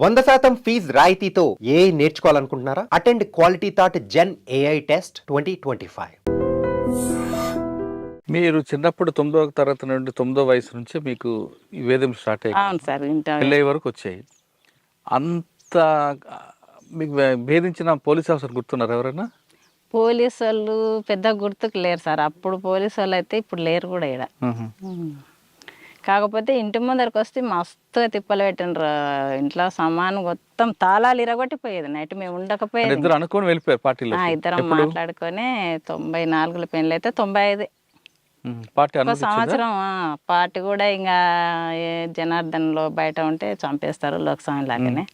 100% fees రాయితీతో AI నేర్చుకోవాలనుకుంటున్నారా? Attend quality thought gen AI test 2025. మీరు చిన్నప్పుడు 9వ తరగతి నుండి 9వ వయసు నుంచి మీకు ఈ వేధింపులు స్టార్ట్ అయ్యాయి. అవును సార్. పెళ్ళి వరకు వచ్చాయి. అంత మీకు భేదించిన పోలీస్ ఆఫీసర్ గుర్తున్నారు ఎవరైనా? పోలీసు వాళ్ళు పెద్ద గుర్తుకు లేరు సార్. అప్పుడు పోలీసు వాళ్ళు అయితే ఇప్పుడు లేరు కూడా ఇక్కడ. కాకపోతే ఇంటి ముందరికి వస్తే మస్తుగా తిప్పలు పెట్టిండ్రు. ఇంట్లో సామాను మొత్తం తాళాలు ఇరగొట్టిపోయేది. నైట్ మేము ఉండకపోయేది. ఇద్దరు అనుకొని వెళ్ళిపోయారు పార్టీలో. ఇద్దరం మాట్లాడుకొని 94లో పెళ్ళి అయితే 95 పార్టీ ఒక సంవత్సరం. పార్టీ కూడా ఇంకా జనార్దన్లో బయట ఉంటే చంపేస్తారు లోక్స్వామి లాగానే.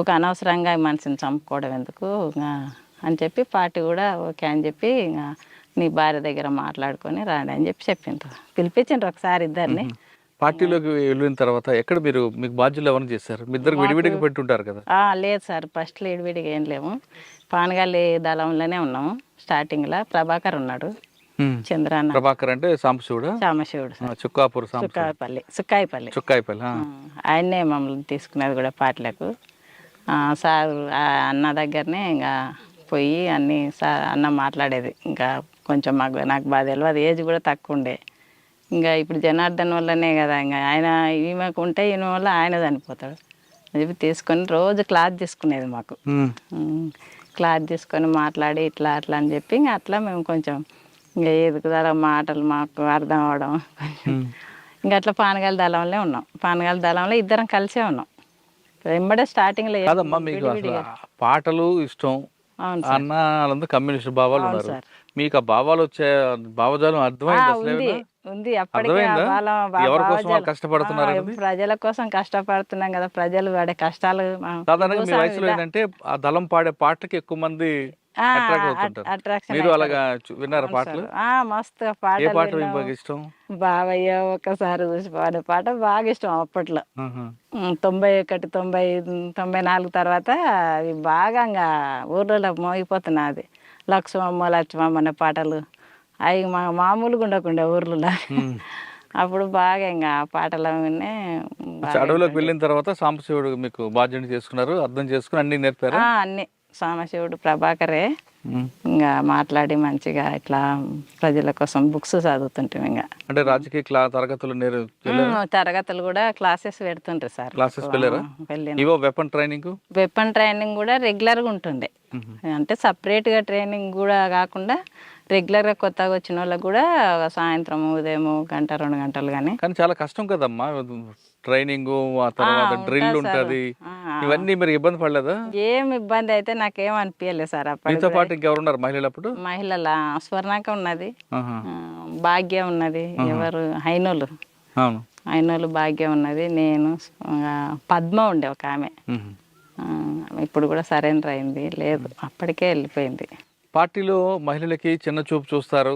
ఒక అనవసరంగా మనిషిని చంపుకోవడం ఎందుకు అని చెప్పి పార్టీ కూడా ఓకే అని చెప్పి ఇంకా నీ భార్య దగ్గర మాట్లాడుకొని రాండి అని చెప్పి చెప్పిండ్రు. పిలిపించిండ్రు ఒకసారి ఇద్దరిని. పార్టీలోకి వెళ్ళిన తర్వాత ఎక్కడ మీకు బాధ్యులు ఎవరిని చేశారు? మీ ఇద్దరు విడివిడిగా పెట్టుంటారు కదా? లేదు సార్, ఫస్ట్లో విడివిడిగా ఏం లేము. పానగాలి దళంలోనే ఉన్నాము. స్టార్టింగ్లో ప్రభాకర్ ఉన్నాడు, చంద్రాన్న. ప్రభాకర్ అంటే సాంబశివుడు. సాంబశివుడు, చుక్కాపూర్, సుక్కాయిపల్లి. ఆయన్నే మమ్మల్ని తీసుకునేది కూడా పార్టీలకు. సార్ అన్న దగ్గరనే ఇంకా పోయి అన్నీ సార్ అన్న మాట్లాడేది. ఇంకా కొంచెం నాకు బాగా తెలియదు, ఏజ్ కూడా తక్కువ ఉండే. ఇంకా ఇప్పుడు జనార్దన్ వల్లనే కదా, ఇంకా ఆయన ఈమెకు ఉంటే ఈయన వల్ల ఆయన చనిపోతాడు అని చెప్పి తీసుకొని రోజు క్లాత్ తీసుకునేది మాకు. క్లాత్ తీసుకొని మాట్లాడి ఇట్లా అట్లా అని చెప్పి ఇంకా అట్లా మేము కొంచెం ఇంకా ఎదుగుదల మాటలు మాకు అర్థం అవడం. ఇంకా అట్లా పానగాల దళంలో ఉన్నాం. పానగాల దళంలో ఇద్దరం కలిసే ఉన్నాం. వెంబడే స్టార్టింగ్లో పాటలు ఇష్టం. అన్న వాళ్ళందరూ కమ్యూనిస్ట్ భావాలు ఉన్నారు. మీకు ఆ భావాలు వచ్చే భావజాలం అర్థమైంది? ఉంది. అప్పటికే కష్టపడుతున్నారు, ప్రజల కోసం కష్టపడుతున్నాం కదా. ప్రజలు పడే కష్టాలు సాధారణంగా మీ వయసులో ఏంటంటే ఆ దళం పాడే పాటకి ఎక్కువ మంది అట్రాక్షన్. మీరు అలాగా విన్నారా పాటలు? మస్తు ఏ పాట మీకు ఇష్టం? బావయ్య ఒక్కసారి చూసి పాడే పాట బాగా ఇష్టం అప్పట్లో. 91, 90, 94 తర్వాత అవి బాగా ఇంకా ఊర్లలో మోగిపోతున్నది. లక్ష్మమ్మ అనే పాటలు అవి మామూలుగా ఉండకుండా ఊర్లలో. అప్పుడు బాగా ఇంకా పాటలు అడవిలోకి వెళ్ళిన తర్వాత సాంబశివుడు మీకు బాధ్యత చేసుకున్నారు, అర్థం చేసుకుని అన్ని నేర్పారు. అన్ని సాంబశివుడు ప్రభాకరే ఇంకా మాట్లాడి మంచిగా ఇట్లా ప్రజల కోసం బుక్స్ చదువుతుంటాం. ఇంకా అంటే రాజకీయ తరగతులు కూడా క్లాసెస్ పెడుతుంటారు సార్. వెపన్ ట్రైనింగ్ కూడా రెగ్యులర్గా ఉంటుండే. అంటే సపరేట్గా ట్రైనింగ్ కూడా కాకుండా రెగ్యులర్గా కొత్తగా వచ్చిన వాళ్ళకి కూడా సాయంత్రం ఉదయం 1-2 గంటలు. కానీ చాలా కష్టం కదమ్మా ట్రైనింగ్, ఆ తర్వాత డ్రిల్ ఉంటది. ఇవన్నీ మీరు ఇబ్బంది పడలేదా? ఏం ఇబ్బంది అయితే నాకేం అనిపించలేదు సార్. మీతో పాటు ఇంకెవరు ఉన్నారు మహిళలు అప్పుడు? మహిళల స్వర్ణాక ఉన్నది, భాగ్య ఉన్నది, ఎవరు హైనోలు భాగ్య ఉన్నది, నేను, పద్మ ఉండే ఒక ఆమె. ఇప్పుడు కూడా సరెండర్ అయింది. లేదు, అప్పటికే వెళ్ళిపోయింది. పార్టీలో మహిళలకి చిన్న చూపు చూస్తారు,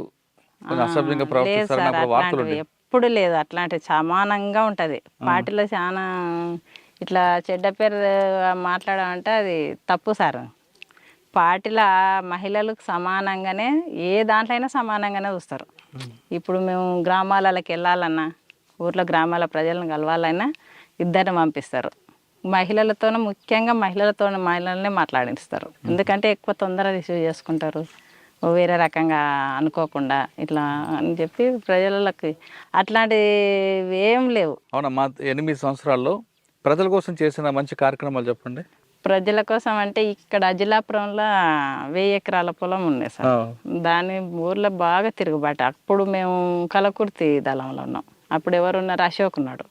అసభ్యంగా ప్రవర్తిస్తారు. ఎప్పుడు లేదు అట్లాంటి. సమానంగా ఉంటుంది పార్టీలో. చాలా ఇట్లా చెడ్డ పేరు మాట్లాడమంటే అది తప్పు సార్. పార్టీలో మహిళలకు సమానంగానే ఏ దాంట్లో అయినా సమానంగానే చూస్తారు. ఇప్పుడు మేము గ్రామాలకి వెళ్ళాలన్నా, ఊర్లో గ్రామాల ప్రజలను కలవాలన్నా ఇద్దరిని పంపిస్తారు. మహిళలతోనే, ముఖ్యంగా మహిళలనే మాట్లాడిస్తారు. ఎందుకంటే ఎక్కువ తొందరగా రిసీవ్ చేసుకుంటారు, వేరే రకంగా అనుకోకుండా ఇట్లా అని చెప్పి ప్రజలకి అట్లాంటివి ఏం లేవు. అవునమ్మా, 8 సంవత్సరాల్లో ప్రజల కోసం చేసిన మంచి కార్యక్రమాలు చెప్పండి. ప్రజల కోసం అంటే ఇక్కడ అజిలాపురంలో 1000 ఎకరాల పొలం ఉంది సార్. దాని ఊర్లో బాగా తిరుగుబాటు. అప్పుడు మేము కలకుర్తి దళంలో ఉన్నాం. అప్పుడు ఎవరు ఉన్నారు? అశోక్ ఉన్నాడు.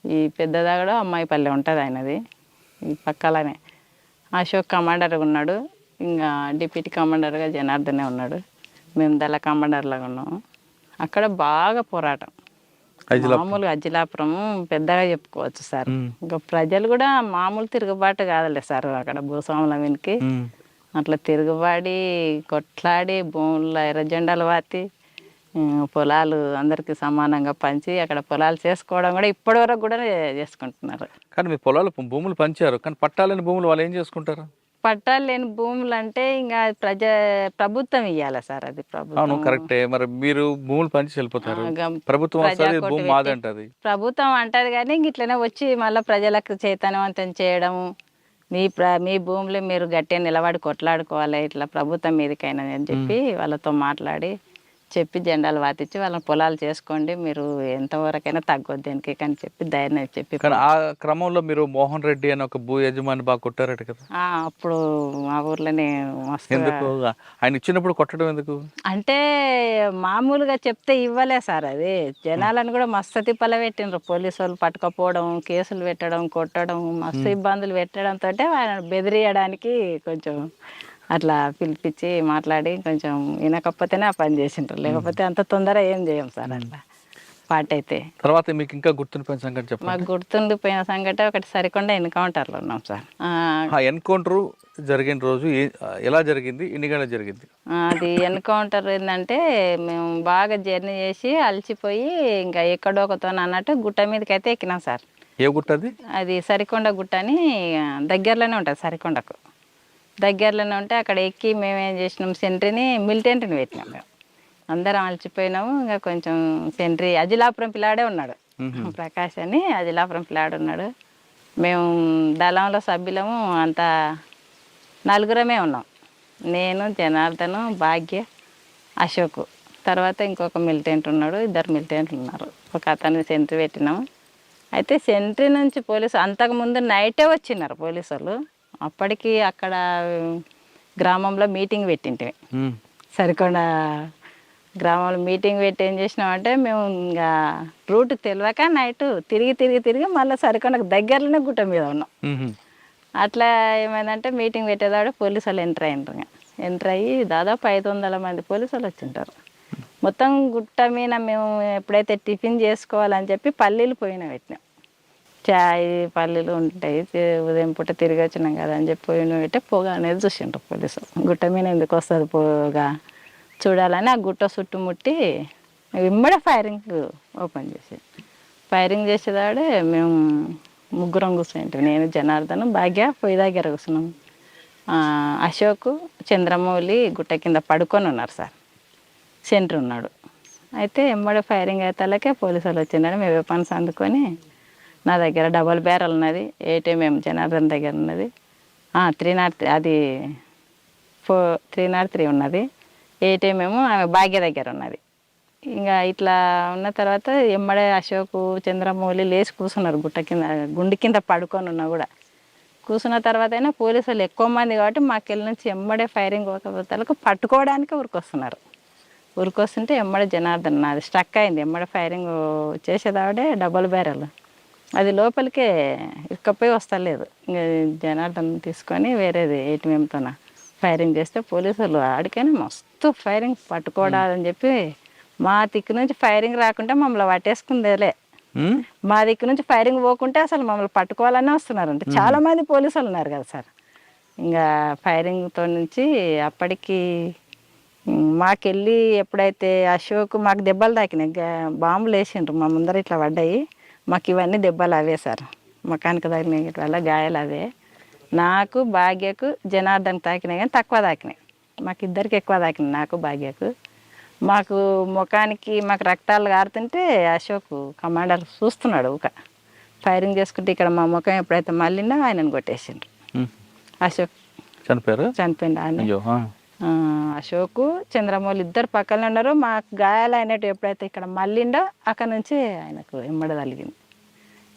ఈ పెద్దదాగడ అమ్మాయిపల్లె ఉంటుంది ఆయనది, ఈ పక్కలనే. అశోక్ కమాండర్గా ఉన్నాడు. ఇంకా డిప్యూటీ కమాండర్గా జనార్దనే ఉన్నాడు. మేము దళ కమాండర్లాగా ఉన్నాము. అక్కడ బాగా పోరాటం. మామూలుగా అజిలాపురం పెద్దగా చెప్పుకోవచ్చు సార్. ఇంకా ప్రజలు కూడా మామూలు తిరుగుబాటు కాదులే సార్. అక్కడ భూస్వాముల వెనక్కి అట్లా తిరుగుబాడి కొట్లాడి భూముల్లో ఎర్ర జెండాలు వాతి పొలాలు అందరికీ సమానంగా పంచి అక్కడ పొలాలు చేసుకోవడం కూడా ఇప్పటి వరకు కూడా చేసుకుంటున్నారు. కానీ మీ భూములు పంచారు, కానీ పట్టాలని భూములు వాళ్ళు ఏం చేసుకుంటారు? పట్టాలు లేని భూములు అంటే ఇంకా ప్రభుత్వం ఇవ్వాలి సార్, అది అవును ప్రభుత్వం. కరెక్టే. మరి మీరు భూములు పంచి వెళ్ళిపోతారు, ప్రభుత్వం వస్తుంది ప్రజాకోటి భూమి మాది అంటది. ప్రభుత్వం అంటది కానీ ఇంక ఇట్లనే వచ్చి మళ్ళీ ప్రజలకు చైతన్యవంతం చేయడము, మీ భూములు మీరు గట్టిగా నిలబడి కొట్లాడుకోవాలి ఇట్లా ప్రభుత్వం మీదకైనా అని చెప్పి వాళ్ళతో మాట్లాడి చెప్పి జెండాలు వాతిచ్చి వాళ్ళని పొలాలు చేసుకోండి, మీరు ఎంతవరకైనా తగ్గొద్దు దేనికి అని చెప్పి ధైర్యం చెప్పి. కానీ ఆ క్రమంలో మీరు మోహన్ రెడ్డి అని ఒక భూ యజమాని బాగా కొట్టారట కదా. అప్పుడు మా ఊర్లోనే మస్తు. ఎందుకు ఆయన ఇచ్చినప్పుడు కొట్టడం ఎందుకు? అంటే మామూలుగా చెప్తే ఇవ్వలే సార్, అది జనాలను కూడా మస్తు తిప్పల పెట్టిండ్రు. పోలీసు వాళ్ళు పట్టుకపోవడం, కేసులు పెట్టడం, కొట్టడం, మస్తు ఇబ్బందులు పెట్టడంతో ఆయన బెదిరియడానికి కొంచెం అట్లా పిలిపించి మాట్లాడి కొంచెం వినకపోతేనే ఆ పని చేసిండ్రు, లేకపోతే అంత తొందర ఏం చేయం సార్ అట్లా పాట అయితే. తర్వాత మీకు ఇంకా గుర్తుండిపోయిన సంగతి చెప్పండి. మాకు గుర్తుండిపోయిన సంగతి ఒకటి సరికొండ ఎన్కౌంటర్లో ఉన్నాం సార్. ఎన్కౌంటర్ జరిగిన రోజు ఎలా జరిగింది, ఎన్ని గంటలు జరిగింది? అది ఎన్కౌంటర్ ఏంటంటే మేము బాగా జర్నీ చేసి అలసిపోయి ఇంకా ఎక్కడోకతో అన్నట్టు గుట్ట మీదకి అయితే ఎక్కినాం సార్. ఏ గుట్ట అది? అది సరికొండ గుట్ట అని దగ్గరలోనే ఉంటుంది, సరికొండకు దగ్గరలోనే ఉంటే అక్కడ ఎక్కి మేము ఏం చేసినాం, సెంట్రీని మిలిటెంట్ని పెట్టినాం. మేము అందరం అలసిపోయినాము. ఇంకా కొంచెం సెంట్రీ అజిలాపురం పిల్లాడే ఉన్నాడు, ప్రకాష్ అని అజిలాపురం పిల్లాడు ఉన్నాడు. మేము దళంలో సభ్యులము అంతా నలుగురమే ఉన్నాం, నేను, జనార్దను, భాగ్య, అశోక్, తర్వాత ఇంకొక మిలిటెంట్ ఉన్నాడు, 2 మిలిటెంట్లు ఉన్నారు. ఒక అతన్ని సెంట్రీ పెట్టినాము. అయితే సెంట్రీ నుంచి పోలీసు అంతకుముందు నైటే వచ్చినారు పోలీసు వాళ్ళు. అప్పటికి అక్కడ గ్రామంలో మీటింగ్ పెట్టింటివి, సరికొండ గ్రామంలో మీటింగ్ పెట్టి ఏం చేసినామంటే మేము ఇంకా రూట్ తెలియక నైట్ తిరిగి మళ్ళీ సరికొండకు దగ్గరలోనే గుట్ట మీద ఉన్నాం. అట్లా ఏమైందంటే మీటింగ్ పెట్టేదాడు పోలీసు వాళ్ళు ఎంటర్ అయ్యి దాదాపు 500 మంది పోలీసు వాళ్ళు వచ్చింటారు. మొత్తం గుట్ట మీద మేము ఎప్పుడైతే టిఫిన్ చేసుకోవాలని చెప్పి పల్లీలు పోయిన పెట్టినాం. చాయ్ పల్లీలు ఉంటాయి, ఉదయం పూట తిరిగి వచ్చినాం కదా అని చెప్పి పోయిన పెట్టే పొగ అనేది చూసిండ్రు పోలీసు. గుట్ట మీద ఎందుకు వస్తుంది పొగ చూడాలని ఆ గుట్ట చుట్టుముట్టి ఇమ్మడే ఫైరింగ్ ఓపెన్ ఫైరింగ్ చేసేదాడే మేము ముగ్గురం కూర్చుంటాం, నేను, జనార్దన్, భాగ్య పొయ్యి దగ్గర కూర్చున్నాం. అశోక్, చంద్రమౌళి గుట్ట కింద పడుకొని ఉన్నారు సార్, సెంటర్ ఉన్నాడు. అయితే ఎమ్మడే ఫైరింగ్ అయితే పోలీసు వాళ్ళు వచ్చిందని మేము వెపన్స్ అందుకొని, నా దగ్గర డబల్ బ్యారల్ ఉన్నది, 8mm జనార్దన్ దగ్గర ఉన్నది, 303 అది 303 ఉన్నది, 8mm ఆమె భాగ్య దగ్గర ఉన్నది. ఇంకా ఇట్లా ఉన్న తర్వాత ఎమ్మడే అశోక్, చంద్రమౌళి లేచి కూర్చున్నారు గుట్ట కింద, గుండి కింద పడుకొని ఉన్నా కూడా. కూర్చున్న తర్వాత అయినా పోలీసు వాళ్ళు ఎక్కువ మంది కాబట్టి మాకెళ్ళి నుంచి ఎమ్మడే ఫైరింగ్ ఒకరికి పట్టుకోవడానికి ఉరికొస్తున్నారు. ఉరికొస్తుంటే ఎమ్మడే జనార్దన్ నాది స్ట్రక్ అయింది, ఎమ్మడే ఫైరింగ్ చేసేదాడే డబల్ బ్యారల్ అది లోపలికే ఇక్కపోయి వస్తలేదు. ఇంకా జనార్దన్ తీసుకొని వేరేది 8mmతో ఫైరింగ్ చేస్తే పోలీసు వాళ్ళు ఆడికైనా మస్తు ఫైరింగ్ పట్టుకోవడాలని చెప్పి మా దిక్కు నుంచి ఫైరింగ్ రాకుంటే మమ్మల్ని పట్టేసుకుందేలే, మా దిక్కు నుంచి ఫైరింగ్ పోకుంటే అసలు మమ్మల్ని పట్టుకోవాలనే వస్తున్నారు. అంటే చాలా మంది పోలీసులు ఉన్నారు కదా సార్. ఇంకా ఫైరింగ్తో నుంచి అప్పటికి మాకెళ్ళి ఎప్పుడైతే అశోక్ మాకు దెబ్బలు తాకినాయి, బాంబులు వేసిండ్రు మా ముందర ఇట్లా పడ్డాయి, మాకు ఇవన్నీ దెబ్బలు అవే సార్, మకానికి తాకిన వల్ల గాయాలు అవే. నాకు, భాగ్యకు, జనార్దన్ తాకినాయి కానీ తక్కువ తాకినాయి, మాకు ఇద్దరికి ఎక్కువ తాకినాయి, నాకు, భాగ్యకు. మాకు ముఖానికి మాకు రక్తాలు కారుతుంటే అశోక్ కమాండర్ చూస్తున్నాడు ఒక ఫైరింగ్ చేసుకుంటే ఇక్కడ మా ముఖం ఎప్పుడైతే మళ్ళీందో ఆయనను కొట్టేసిండ్రు. అశోక్ చనిపోయింది ఆయన. అశోక్, చంద్రమౌళి ఇద్దరు పక్కనే ఉన్నారు. మాకు గాయాలు అయినట్టు ఎప్పుడైతే ఇక్కడ మళ్ళీండో అక్కడ నుంచి ఆయనకు ఎమ్మడ తగిలింది.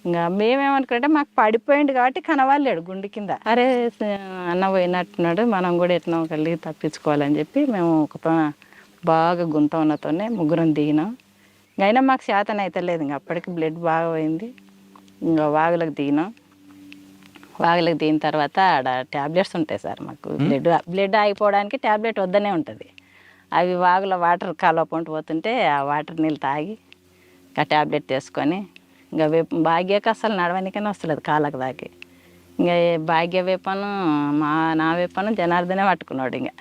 ఇంకా మేమేమనుకుంటే మాకు పడిపోయింది కాబట్టి కనవాలేడు గుండె కింద. అరే అన్న పోయినట్టున్నాడు, మనం కూడా ఎట్లా కలిగి తప్పించుకోవాలని చెప్పి మేము ఒక బాగా గుంత ఉన్నతోనే ముగ్గురం దిగినాం. అయినా మాకు శాతం అయితే లేదు, ఇంకా అప్పటికి బ్లడ్ బాగా పోయింది. ఇంకా వాగులకు దిగినాం. వాగులకు దిగిన తర్వాత ఆడ ట్యాబ్లెట్స్ ఉంటాయి సార్ మాకు, బ్లడ్ ఆగిపోవడానికి ట్యాబ్లెట్ వద్దనే ఉంటుంది. అవి వాగులో వాటర్ కాలువకుంటూ పోతుంటే ఆ వాటర్ నీళ్ళు తాగి ఆ ట్యాబ్లెట్ తీసుకొని ఇంకా భాగ్యకు అసలు నడవనికనే వస్తలేదు కాళ్ళకు దాకి. ఇంకా భాగ్య వేపను నా వేపను జనార్దనే పట్టుకున్నాడు. ఇంకా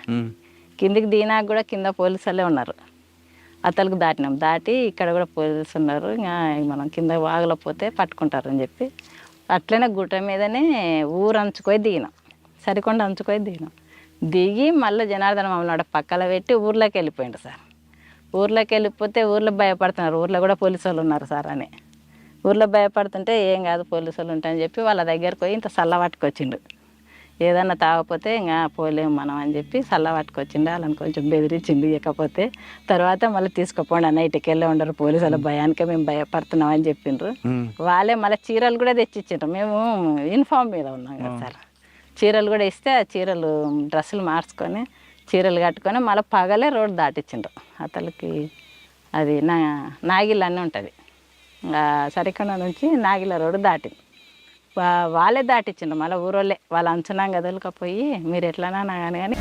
కిందికి దిగినాక కూడా కింద పోలీసులే ఉన్నారు. అతలకు దాటినాం, దాటి ఇక్కడ కూడా పోలీసు ఉన్నారు. ఇంకా మనం కింద వాగులో పోతే పట్టుకుంటారని చెప్పి అట్లనే గుట్ట మీదనే ఊరంచుకొని దిగినాం. సరికొండ అంచుకొని దిగినాం. దిగి మళ్ళీ జనార్దన మమ్మల్ని పక్కన పెట్టి ఊర్లోకి వెళ్ళిపోయిండు సార్. ఊర్లోకి వెళ్ళిపోతే ఊర్లో భయపడుతున్నారు, ఊర్లో కూడా పోలీసు వాళ్ళు ఉన్నారు సార్ అని. ఊర్లో భయపడుతుంటే ఏం కాదు పోలీసు వాళ్ళు ఉంటాయని చెప్పి వాళ్ళ దగ్గరకు పోయి ఇంత సల్ల పట్టుకొచ్చిండు. ఏదన్నా తాగకపోతే ఇంకా పోలేము మనం అని చెప్పి సల్ల పట్టుకొచ్చిండు. వాళ్ళని కొంచెం బెదిరించిండు. ఇకపోతే తర్వాత మళ్ళీ తీసుకుపోండి అన్న, ఇటుకి వెళ్ళే ఉండరు పోలీసు వాళ్ళ భయానికే మేము భయపడుతున్నాం అని చెప్పిండ్రు. వాళ్ళే మళ్ళీ చీరలు కూడా తెచ్చిచ్చిండ్రు. మేము యూనిఫామ్ మీద ఉన్నాం కదా సార్. చీరలు కూడా ఇస్తే ఆ చీరలు డ్రెస్సులు మార్చుకొని చీరలు కట్టుకొని మళ్ళీ పగలే రోడ్డు దాటిచ్చిండ్రు. అతనికి అది నాగిల్ అని ఉంటుంది, సరికొండ నుంచి నాగిల రోడ్డు దాటింది. వాళ్ళే దాటిచ్చిండ్రు. మళ్ళీ ఊరోళ్ళే వాళ్ళ అంచనా గదులుకపోయి మీరు ఎట్లనా కానీ